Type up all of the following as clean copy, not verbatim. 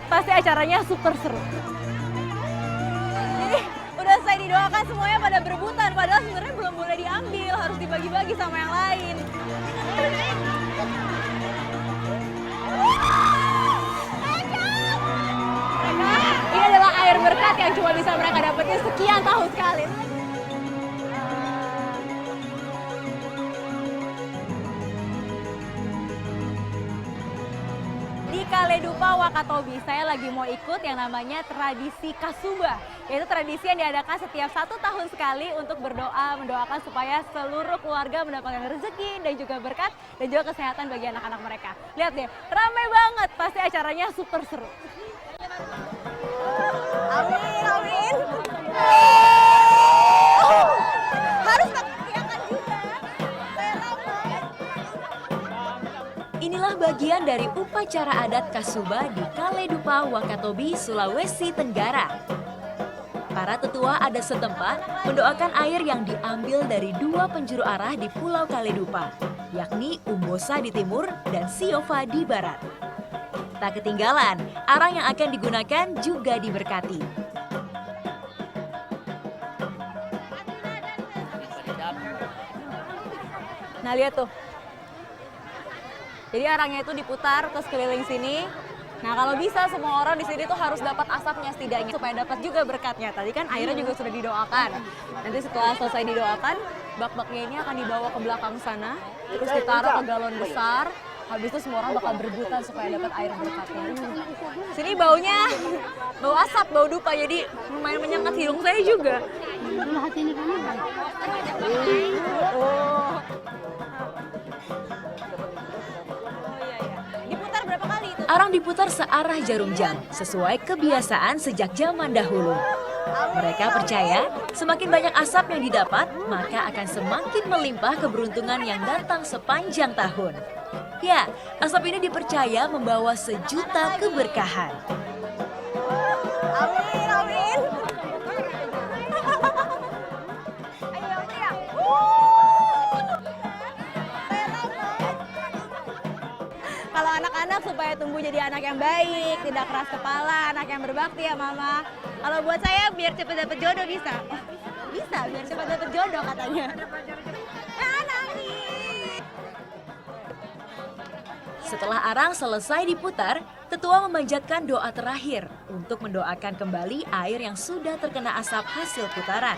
banget, pasti acaranya super seru. Jadi udah selesai didoakan semuanya pada berebutan, padahal sebenarnya belum boleh diambil, harus dibagi-bagi sama yang lain. Ini adalah air berkat yang cuma bisa mereka dapetin sekian tahun sekali. Di Kaledupa Wakatobi, saya lagi mau ikut yang namanya tradisi Kasuba, yaitu tradisi yang diadakan setiap 1 tahun sekali untuk mendoakan supaya seluruh keluarga mendapatkan rezeki dan juga berkat dan juga kesehatan bagi anak-anak mereka. Lihat deh, ramai banget, pasti acaranya super seru. Amin, amin. Harus teriakan juga. Inilah bagian dari upacara adat Kasuba di Kaledupa Wakatobi, Sulawesi Tenggara. Para tetua adat setempat mendoakan air yang diambil dari 2 penjuru arah di Pulau Kaledupa, yakni Umbosa di timur dan Siova di barat. Tak ketinggalan, arang yang akan digunakan juga diberkati. Nah, lihat tuh. Jadi arangnya itu diputar ke sekeliling sini. Nah, kalau bisa semua orang di sini tuh harus dapat asapnya setidaknya supaya dapat juga berkatnya. Tadi kan airnya juga sudah didoakan. Nanti setelah selesai didoakan, bak-baknya ini akan dibawa ke belakang sana, terus ditaruh ke galon besar. Habis itu semua orang bakal berebutan supaya dapat air berkatnya. Sini baunya bau asap, bau dupa, jadi lumayan menyengat hidung saya juga. Oh. Diputar berapa kali itu? Arang diputar searah jarum jam, sesuai kebiasaan sejak zaman dahulu. Mereka percaya semakin banyak asap yang didapat, maka akan semakin melimpah keberuntungan yang datang sepanjang tahun. Ya, asap ini dipercaya membawa sejuta keberkahan. Amin, amin. Ayo, teriak. Kalau anak-anak supaya tumbuh jadi anak yang baik, tidak keras kepala, anak yang berbakti ya Mama. Kalau buat saya biar cepat dapat jodoh bisa. Bisa, biar cepat dapat jodoh katanya. Setelah arang selesai diputar, tetua memanjatkan doa terakhir untuk mendoakan kembali air yang sudah terkena asap hasil putaran.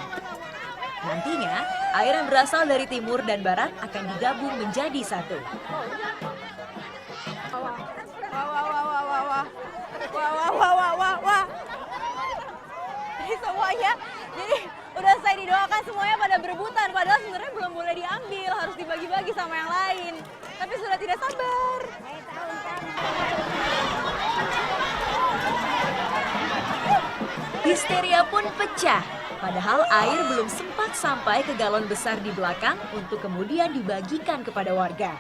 Nantinya, air yang berasal dari timur dan barat akan digabung menjadi satu. Jadi semuanya, jadi udah selesai didoakan semuanya pada berebutan, padahal sebenarnya belum boleh diambil, harus dibagi-bagi sama yang lain. Tapi sudah tidak sabar. Histeria pun pecah, padahal air belum sempat sampai ke galon besar di belakang untuk kemudian dibagikan kepada warga.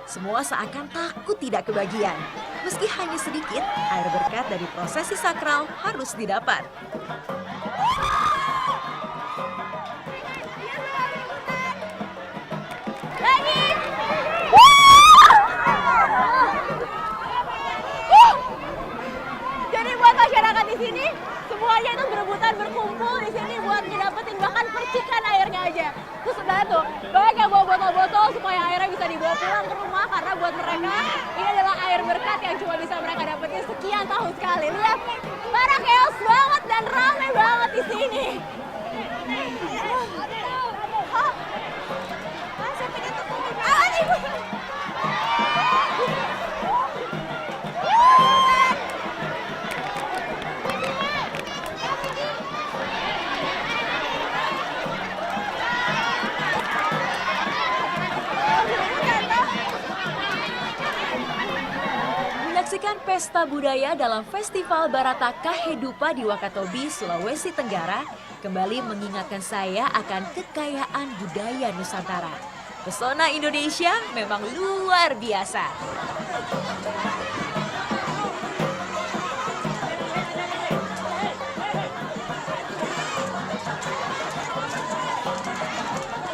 Semua seakan takut tidak kebagian. Meski hanya sedikit, air berkat dari prosesi sakral harus didapat. Jadi buat masyarakat di sini, semuanya itu berebutan berkumpul di sini buat ngedapetin bahkan percikan airnya aja. Terus udah tuh, banyak yang bawa botol-botol supaya airnya bisa dibawa pulang ke rumah karena buat mereka ini adalah air berkat yang cuma bisa mereka dapetin sekian tahun sekali. Lihat, para chaos banget dan ramai banget di sini. Menyaksikan pesta budaya dalam Festival Barata Kahedupa di Wakatobi, Sulawesi Tenggara, kembali mengingatkan saya akan kekayaan budaya Nusantara. Pesona Indonesia memang luar biasa.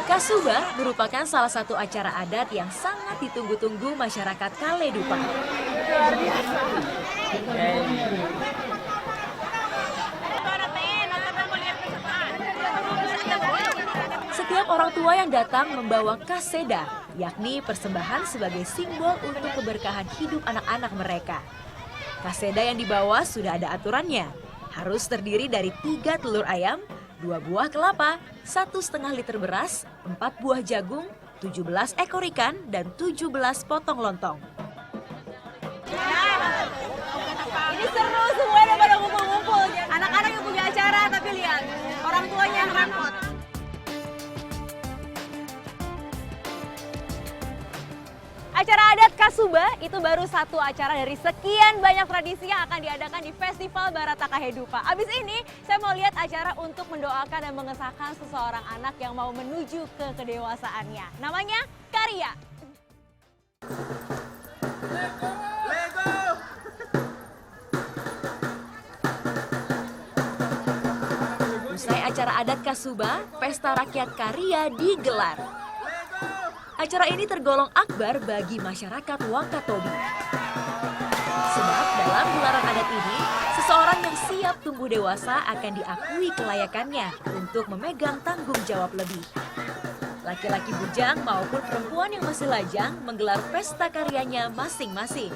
Kasuba merupakan salah satu acara adat yang sangat ditunggu-tunggu masyarakat Kaledupa. Luar biasa. Setiap orang tua yang datang membawa kaseda, yakni persembahan sebagai simbol untuk keberkahan hidup anak-anak mereka. Kaseda yang dibawa sudah ada aturannya. Harus terdiri dari 3 telur ayam, 2 buah kelapa, 1,5 liter beras, 4 buah jagung, 17 ekor ikan, dan 17 potong lontong. Ini seru, semua udah pada ngumpul-ngumpul. Anak-anak yang punya acara, tapi lihat, orang tuanya yang repot. Acara adat Kasuba itu baru satu acara dari sekian banyak tradisi yang akan diadakan di Festival Barataka Kehidupan. Abis ini saya mau lihat acara untuk mendoakan dan mengesahkan seseorang anak yang mau menuju ke kedewasaannya. Namanya Karya. Usai acara adat Kasuba, pesta rakyat Karya digelar. Acara ini tergolong akbar bagi masyarakat Wakatobi. Sebab dalam gelaran adat ini, seseorang yang siap tumbuh dewasa akan diakui kelayakannya untuk memegang tanggung jawab lebih. Laki-laki bujang maupun perempuan yang masih lajang menggelar pesta karyanya masing-masing.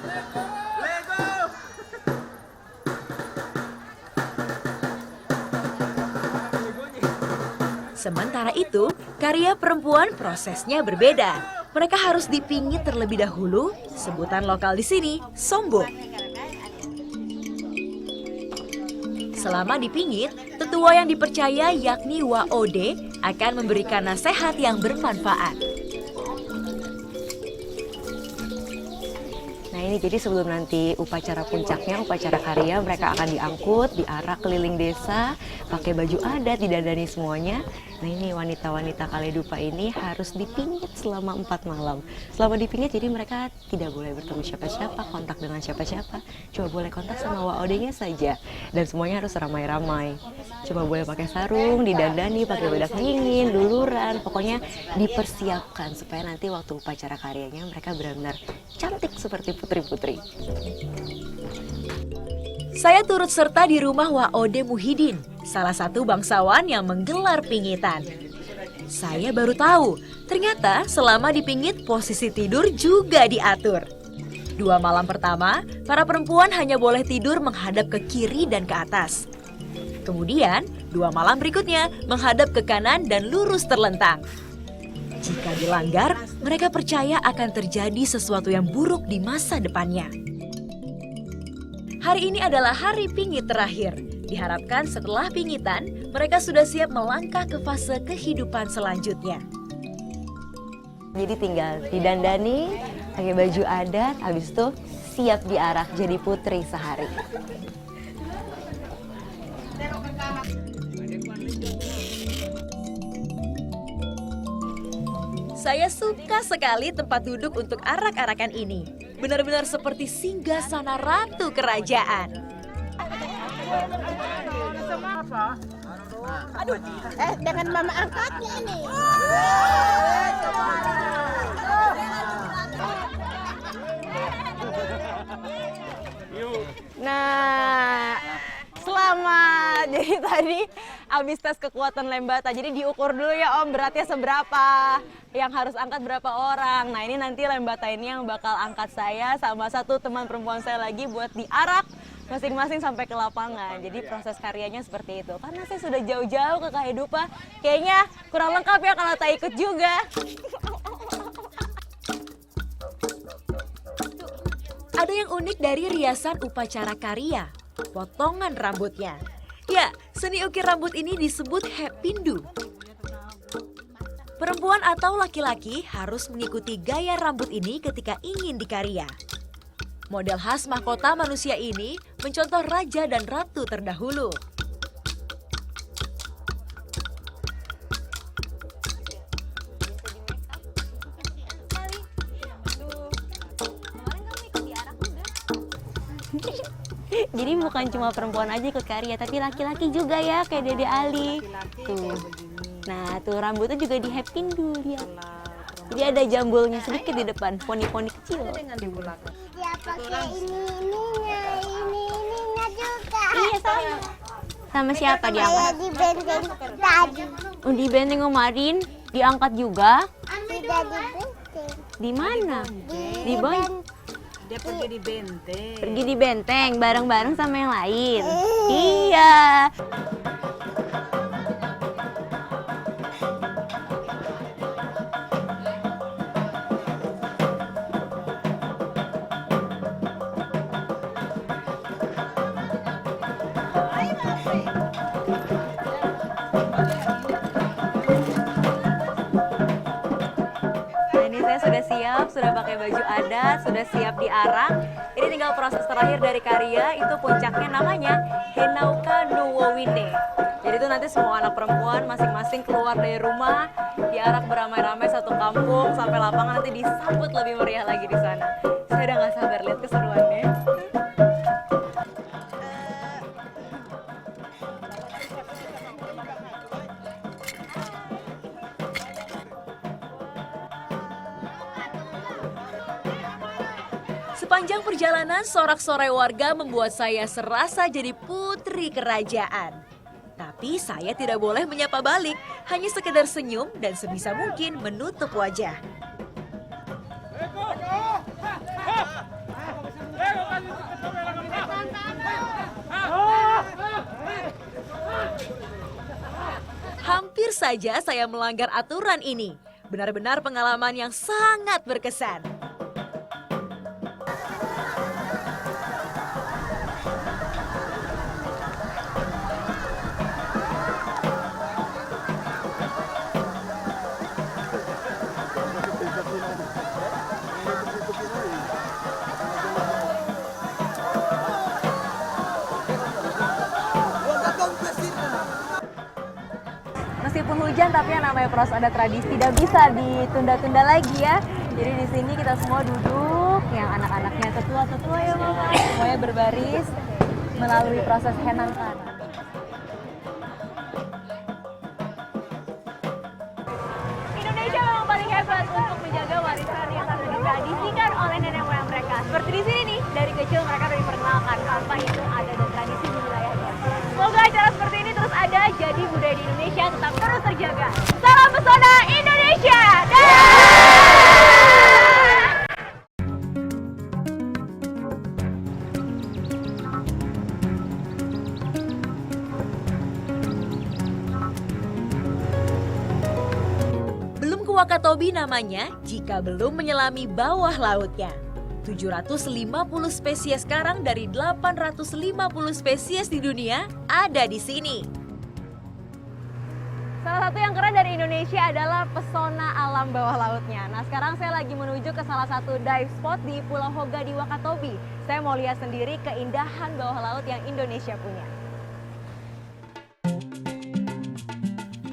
Sementara itu, karya perempuan prosesnya berbeda. Mereka harus dipingit terlebih dahulu, sebutan lokal di sini, sombong. Selama dipingit, tetua yang dipercaya yakni Waode akan memberikan nasihat yang bermanfaat. Nah ini jadi sebelum nanti upacara puncaknya, upacara karya, mereka akan diangkut, diarak keliling desa, pakai baju adat, didandani semuanya. Nah ini wanita-wanita Kaledupa ini harus dipingit selama 4 malam. Selama dipingit jadi mereka tidak boleh bertemu siapa-siapa, kontak dengan siapa-siapa. Cuma boleh kontak sama Waodenya saja. Dan semuanya harus ramai-ramai. Cuma boleh pakai sarung, didandani, pakai bedak dingin, luluran. Pokoknya dipersiapkan supaya nanti waktu upacara karyanya mereka benar-benar cantik seperti putri-putri. Saya turut serta di rumah Waode Muhyiddin, salah satu bangsawan yang menggelar pingitan. Saya baru tahu, ternyata selama dipingit posisi tidur juga diatur. 2 malam pertama, para perempuan hanya boleh tidur menghadap ke kiri dan ke atas. Kemudian, 2 malam berikutnya menghadap ke kanan dan lurus terlentang. Jika dilanggar, mereka percaya akan terjadi sesuatu yang buruk di masa depannya. Hari ini adalah hari pingit terakhir. Diharapkan setelah pingitan, mereka sudah siap melangkah ke fase kehidupan selanjutnya. Jadi tinggal didandani, pakai baju adat, habis itu siap diarak jadi putri sehari. Saya suka sekali tempat duduk untuk arak-arakan ini. Benar-benar seperti singgasana ratu kerajaan. Aduh, dengan mama angkatnya ini. Nah, selamat. Jadi tadi habis tes kekuatan lembata. Jadi diukur dulu ya Om, beratnya seberapa, yang harus angkat berapa orang. Nah ini nanti lembata ini yang bakal angkat saya sama satu teman perempuan saya lagi buat diarak masing-masing sampai ke lapangan. Jadi proses karyanya seperti itu. Karena saya sudah jauh-jauh ke Kehidupa, kayaknya kurang lengkap ya kalau tak ikut juga. Ada yang unik dari riasan upacara karya, potongan rambutnya. Ya, seni ukir rambut ini disebut hepindu. Perempuan atau laki-laki harus mengikuti gaya rambut ini ketika ingin dikarya. Model khas mahkota manusia ini mencontoh raja dan ratu terdahulu. Jadi bukan cuma perempuan aja ikut karya, tapi laki-laki juga ya, kayak Dede Ali. Tuh. Nah, tuh rambutnya juga di hepindu dia. Jadi ada jambulnya sedikit di depan, poni-poni kecil. Ya pakai ininya ini. Sama siapa Saya diangkat? di benteng tadi. Di benteng kemarin diangkat juga. Tidak di benteng. Di mana? Di Dia pergi di benteng. pergi di benteng bareng-bareng sama yang lain. Iya. Nah, ini saya sudah siap, sudah pakai baju adat, sudah siap diarak. Ini tinggal proses terakhir dari karya, itu puncaknya namanya Henauka Nuwowine. Jadi itu nanti semua anak perempuan masing-masing keluar dari rumah, diarak beramai-ramai satu kampung sampai lapangan, nanti disambut lebih meriah lagi di sana. Saya udah nggak sabar lihat keseruannya. Sepanjang perjalanan, sorak-sorai warga membuat saya serasa jadi putri kerajaan. Tapi saya tidak boleh menyapa balik, hanya sekedar senyum dan sebisa mungkin menutup wajah. Hampir saja saya melanggar aturan ini. Benar-benar pengalaman yang sangat berkesan. Meskipun hujan, tapi yang namanya proses adat tradisi tidak bisa ditunda-tunda lagi ya. Jadi di sini kita semua duduk, yang anak-anaknya tetua-tetua ya mama, semuanya berbaris melalui proses henangkan. Indonesia memang paling hebat untuk menjaga warisan yang sudah ditradisikan oleh nenek moyang mereka. Seperti di sini nih, dari kecil mereka sudah diperkenalkan apa itu adat dan tradisi di wilayahnya. Semoga acara seperti ini terus ada, jadi budaya di Indonesia tetap terus terjaga. Salam pesona Indonesia! Belum ke Wakatobi namanya jika belum menyelami bawah lautnya. 750 spesies karang dari 850 spesies di dunia ada di sini. Salah satu yang keren dari Indonesia adalah pesona alam bawah lautnya. Nah, sekarang saya lagi menuju ke salah satu dive spot di Pulau Hoga di Wakatobi. Saya mau lihat sendiri keindahan bawah laut yang Indonesia punya.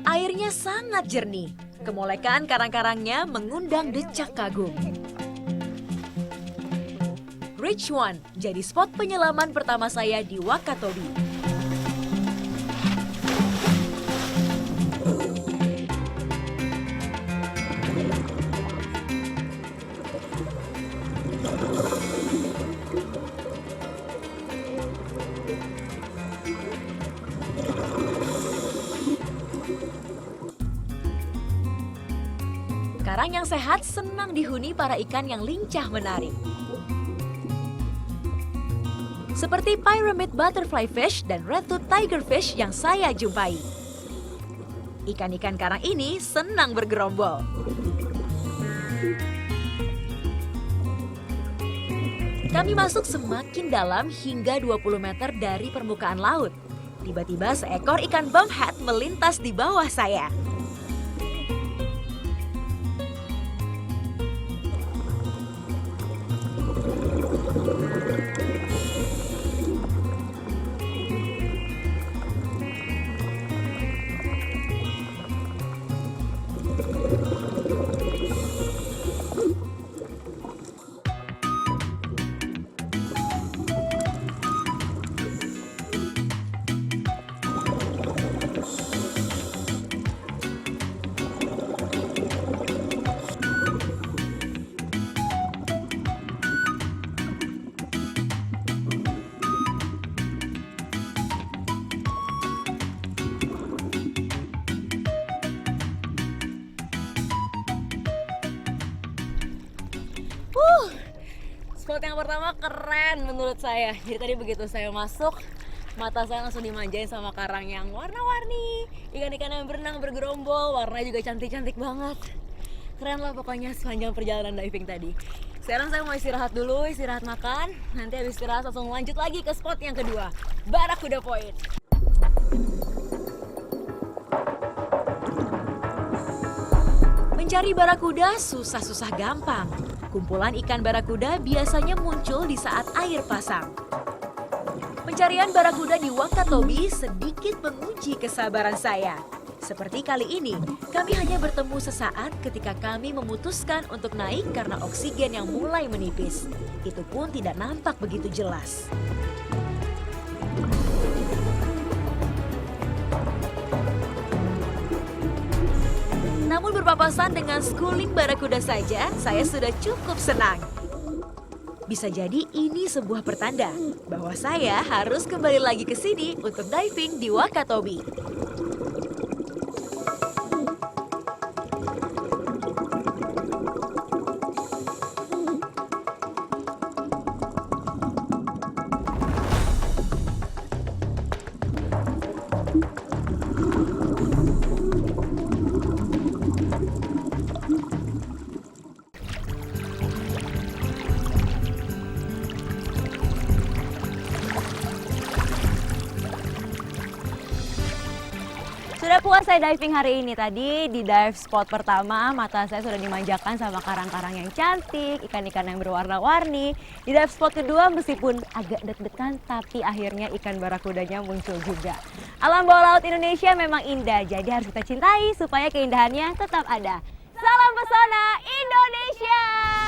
Airnya sangat jernih. Kemolekan karang-karangnya mengundang decak kagum. Ridge One jadi spot penyelaman pertama saya di Wakatobi. Karang yang sehat senang dihuni para ikan yang lincah menari. Seperti pyramid butterfly fish dan red-tooth tigerfish yang saya jumpai. Ikan-ikan karang ini senang bergerombol. Kami masuk semakin dalam hingga 20 meter dari permukaan laut. Tiba-tiba seekor ikan bumphead melintas di bawah saya. Spot yang pertama keren menurut saya. Jadi tadi begitu saya masuk, mata saya langsung dimanjain sama karang yang warna-warni, ikan-ikan yang berenang bergerombol, warnanya juga cantik-cantik banget. Keren lah pokoknya sepanjang perjalanan diving tadi. Sekarang saya mau istirahat dulu, istirahat makan. Nanti habis istirahat langsung lanjut lagi ke spot yang kedua, Barakuda Point. Mencari barakuda susah-susah gampang. Kumpulan ikan barakuda biasanya muncul di saat air pasang. Pencarian barakuda di Wakatobi sedikit menguji kesabaran saya. Seperti kali ini, kami hanya bertemu sesaat ketika kami memutuskan untuk naik karena oksigen yang mulai menipis. Itu pun tidak nampak begitu jelas. Namun berpapasan dengan schooling barakuda saja, saya sudah cukup senang. Bisa jadi ini sebuah pertanda bahwa saya harus kembali lagi ke sini untuk diving di Wakatobi. Sudah puas saya diving hari ini. Tadi di dive spot pertama, mata saya sudah dimanjakan sama karang-karang yang cantik, ikan-ikan yang berwarna-warni. Di dive spot kedua meskipun agak deg-degan, tapi akhirnya ikan barakudanya muncul juga. Alam bawah laut Indonesia memang indah, jadi harus kita cintai supaya keindahannya tetap ada. Salam pesona Indonesia!